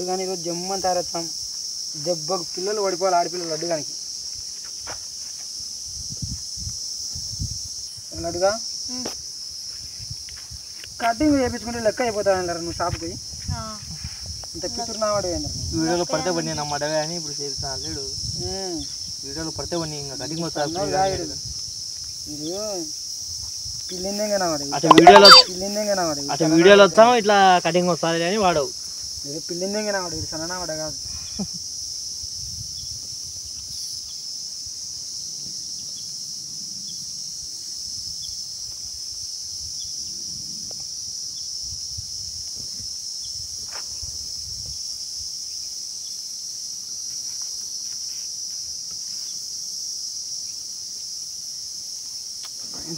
కానీ ఈరోజు జమ్మని తయారవుతాం. దెబ్బకు పిల్లలు పడిపోవాలి, ఆడపిల్లలు లడ్డుగానికి. లడ్డుగా కటింగ్ చేయించుకుంటే లెక్క అయిపోతాడు. నువ్వు షాప్కి పోయి ఇంత పితురు నావాడు వీడియోలో పడితే పడి నా మడ కానీ ఇప్పుడు చేస్తాను లేడు. వీడియోలో పడితే పడి ఇంకా కటింగ్ వస్తాడు. ఇది పిల్లిందే నావాడు, అటు వీడియోలో వస్తాం ఇట్లా కటింగ్ వస్తుంది అని వాడవు. పిల్లిందే నావాడు, ఇది సన్న నావాడ కాదు.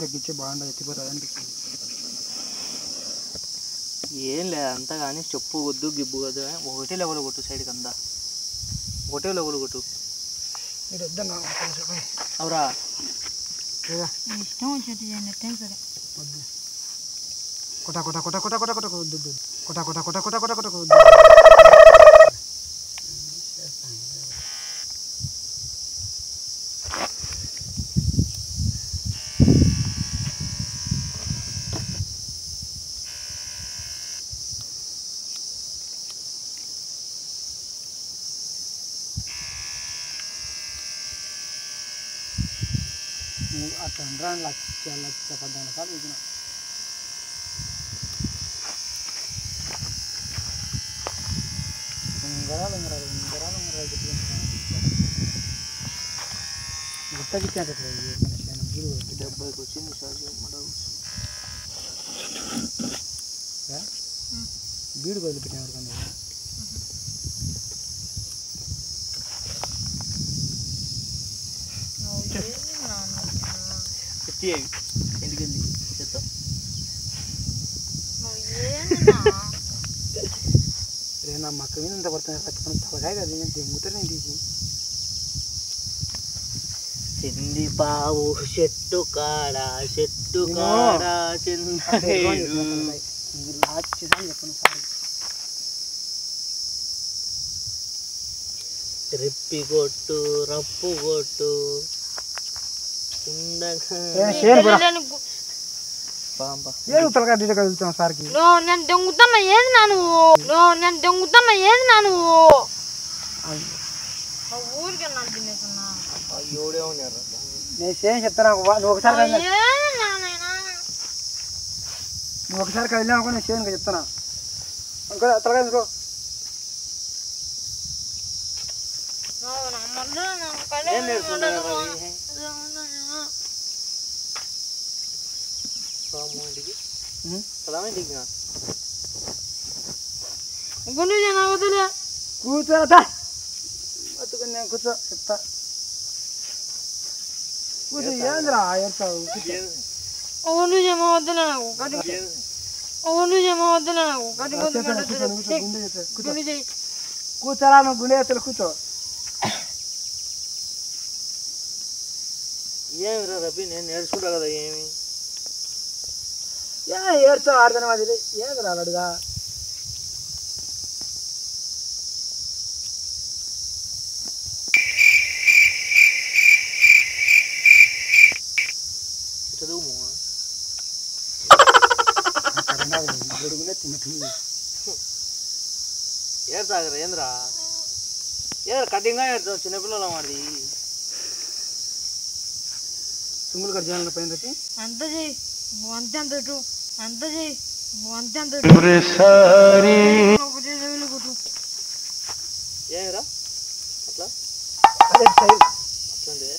తగ్గించే బాగుండదు, ఎత్తిపోతుంది అనిపిస్తుంది. ఏం లేదు అంతా కానీ చెప్పు వద్దు గిబ్బు వద్దు. ఒకటే లెవెల్ కొట్టు, సైడ్కి అంతా ఒకటే లెవెల్ కొట్టు. మీరు వద్దన్నా అవురా ఇష్టం వచ్చేది సరే వద్దు. కొట్ట కొట్ట కొట్ట కొట్ట కొట్ట కొట్ట వద్దు, కొట్ట కొట్ట కొట్ట కొట్ట కొట్ట కొట్ట వద్దు. అట్లా లక్ష 14 సార్లు ఇచ్చిన. గుట్టకిచ్చాడు 70కి వచ్చింది. బీడు వదిలిపెట్టాను కానీ ఎందుకు చెప్తా నా మక్క మీద ఇంత పడుతుంది. పట్టుకుని తలకాయ కదా దెంగుతారు నేను తీసి. చింది పావు చెట్టు కాడ చెప్పను సారీ. రిప్పి కొట్టు రప్పు కొట్టు తలకాయ కదులుతాం సార్కి. నేను దొంగతమ్మ ఏది నా నువ్వు, నేను దొంగతమ్మ ఏది నా నువ్వు. ఊరికే నేను సేమ్ చెప్తాను. నువ్వు ఒకసారి కదిలినావు నేను సేమ్ చెప్తాను. తలకాయ తీసుకో. కూర్చోతా బతుకుని నేను కూర్చో చెప్తా. కూర్చో ఏంద్రా ఏడ్చావు. కూర్చోరా నువ్వు గుండె ఎత్తులు కూర్చో. ఏమి రా రవి నేను నేర్చుకుంటా కదా. ఏమి ఏడ్చావు ఆర్దన మాదిరి ఏది రాలడుగా. చదువు ఏడ్చాగరా ఏంద్రా ఏదో కటింగ్గా ఏడ్చావు చిన్నపిల్లల మాది. తుంగులు కట్ చేయాలన్న పైన వచ్చి అంత చెయ్యి అంత చెయ్యి ఏమిరా అట్లా అట్లంటే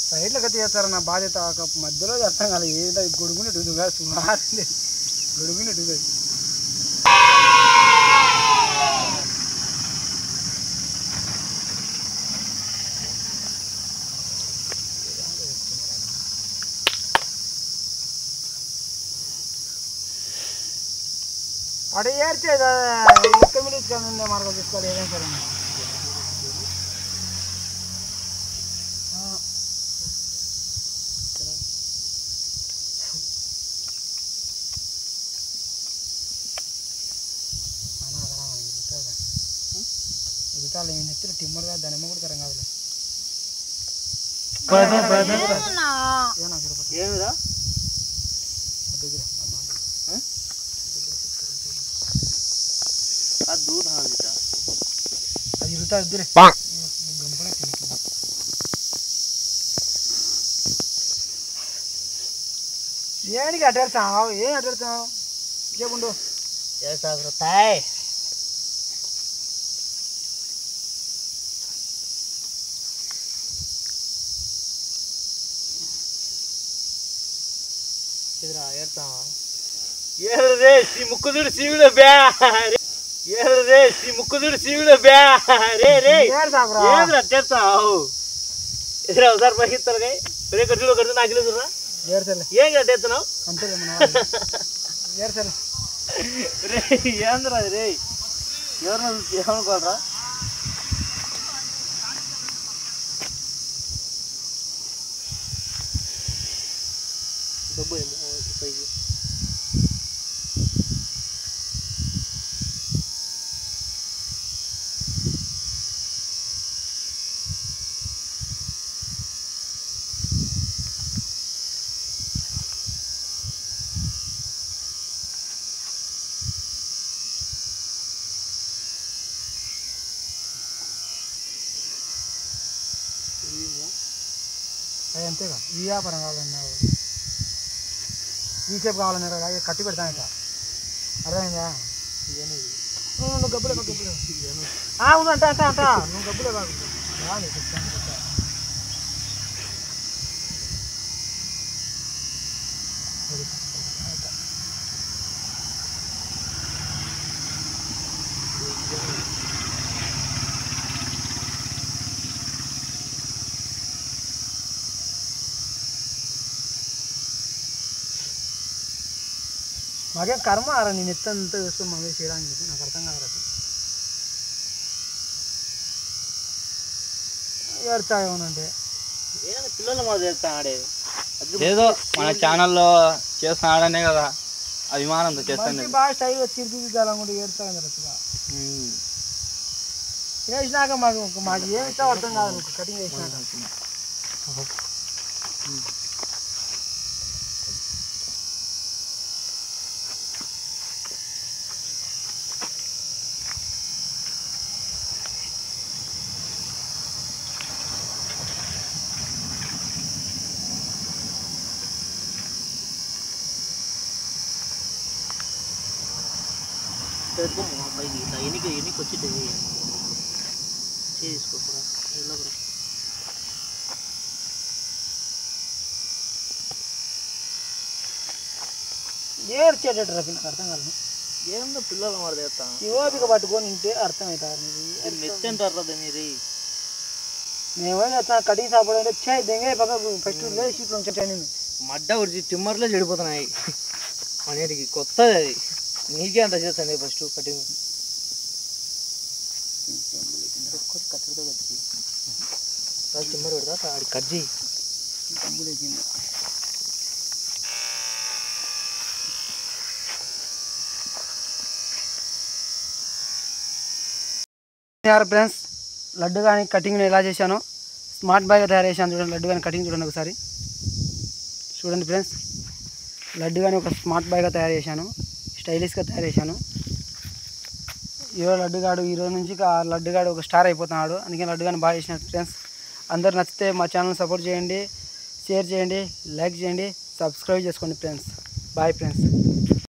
సైడ్లో కట్టి చేస్తారు. నా బాధ్యత మధ్యలో చేస్తాం కదా. ఏదో గొడుగునట్టు కాదు, సుమారు గొడుగునట్టు. అటు ఏడ్చే లెక్క మిలిచుకొని మార్గం తీసుకోవాలి ఏదైనా సరే ఇరుతాలు ఏమి నెత్తులు టిమ్మర్గా దానిమ్మ కూడా తరం కాదులే ఏమిరా दूध हाँ देता అది ఇరుతా ఇద్దరే ఏడికి అడ్డెడతావు ఏం అడ్డెడతావు చెప్పుండు ऐसा होता है इधर आ यार ता ये रे सी मुकुदुड़ सीवड़ ब्या रे सी मुकुदुड़ सीवड़ ब्या रे ఏడతావురా ये रट्टेता हो इधर उधर पर तर गए रे कर नागिले सुरा ఏడతలే ఏం గట్టేస్తున్నావు అంతేలే మన ఏడతలే రే ఏంద్రా రే ఎవరు ఏమనుకోరా డబ్బు పైకి అది అంతేగా ఈ వ్యాపారం కావాలన్నా ఈ సేపు కావాలన్నారు కదా కట్టి పెడతానట అర్థమైందా నువ్వు గబ్బులే గబ్బులే అవును అంట అంట అంట నువ్వు గబ్బులే బాగు మాకేం కర్మ ఆరా నేను ఎత్తంతా చూసుకొని మమ్మీ చేయడానికి చెప్పి నాకు అర్థం కాదు అసలు ఏడ్చా ఏమనంటే పిల్లలు మా చేస్తా ఆడే ఏదో మన ఛానల్లో చేస్తున్నాడనే కదా అభిమానంతో చేస్తాను మంచి బాగా స్టైల్ తిరిగిద్దాలని కూడా ఏడ్చా అసలు చేసినాక మాకు ఏం ఇష్టం అర్థం కాదు కటింగ్ చేసినాక పైకి ఎన్నికి వచ్చి చేసుకోరా వెళ్ళరా ఏడ్చేటట్టు నాకు అర్థం కాదు ఏందో పిల్లలు మాట చేస్తా ఈ ఓపిక పట్టుకొని ఉంటే అర్థమవుతారు మెచ్చంటారా మీరు మేమేం చేస్తాం కటింగ్ సాపడం అంటే వచ్చాయి దెంగే పక్క ఫస్ట్ షీట్లు ఉంటాయి మడ్డ ఉడిచి టిమ్మర్లో చెడిపోతున్నాయి అనేటికి కొత్తది అది నీకే అంత చేస్తాను ఫస్ట్ కటింగ్ కత్తితో కత్తి టిమ్మర్ పెడతా ఆడి కట్ చేయి ఫ్రెండ్స్ లడ్డు కానీ కటింగ్ ఎలా చేశానో స్మార్ట్ బాయ్గా తయారు చేశాను చూడండి లడ్డు కానీ కటింగ్ చూడండి ఒకసారి చూడండి ఫ్రెండ్స్ లడ్డు కానీ ఒక స్మార్ట్ బాయ్గా తయారు చేశాను స్టైలిష్గా తయారు చేశాను ఈరోజు లడ్డుగాడు ఈరోజు నుంచి లడ్డుగాడు ఒక స్టార్ అయిపోతున్నాడు అందుకని లడ్డు కానీ బాగా చేసిన ఫ్రెండ్స్ అందరు నచ్చితే మా ఛానల్ సపోర్ట్ చేయండి షేర్ చేయండి లైక్ చేయండి సబ్స్క్రైబ్ చేసుకోండి ఫ్రెండ్స్ బాయ్ ఫ్రెండ్స్